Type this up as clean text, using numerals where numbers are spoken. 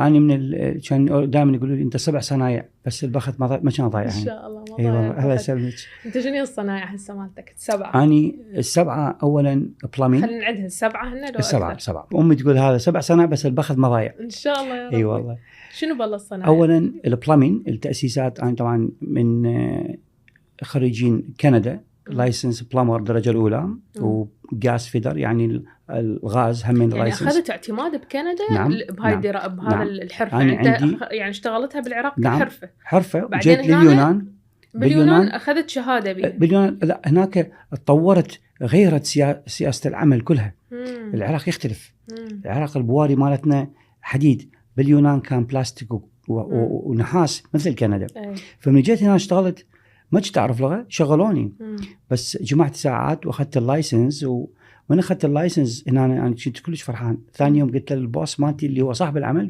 أنا كان دائما يقولوا لي أنت 7 صنايع بس البخت ما كان ضايع. إن شاء الله ما أي والله الله ضايع. يسلمك. أنت شنو الصنايع هسه مالتك 7؟ أني 7 أولا بلامين. خلينا نعدها 7 هن. 7 أمي تقول هذا 7 صنايع بس البخت ما ضايع. إن شاء الله يا رب. أي والله. شنو بالله الصنايع؟ أولا البلامين التأسيسات. أنا طبعا من خريجين كندا لايسنس بلامر درجة الأولى وغاز فيدر يعني الغاز هم من يعني لايسنس. أخذت اعتماد بكندا. نعم. بهاي نعم. بهذا نعم. الحرفة. أنا يعني أنت يعني اشتغلتها بالعراق نعم. كحرفة. وجيت لليونان. باليونان أخذت شهادة بها. باليونان لا هناك اتطورت غيرت سياسة العمل كلها. العراق يختلف. العراق البواري مالتنا حديد، باليونان كان بلاستيك ونحاس مثل كندا. فمن جيت هنا اشتغلت ما كنت أعرف لغة، شغلوني بس جمعت ساعات وأخذت اللايسنس. ومن أخذت اللايسنس هنا أنا كنت كلش فرحان. ثاني يوم قلت للبوس مالتي اللي هو صاحب العمل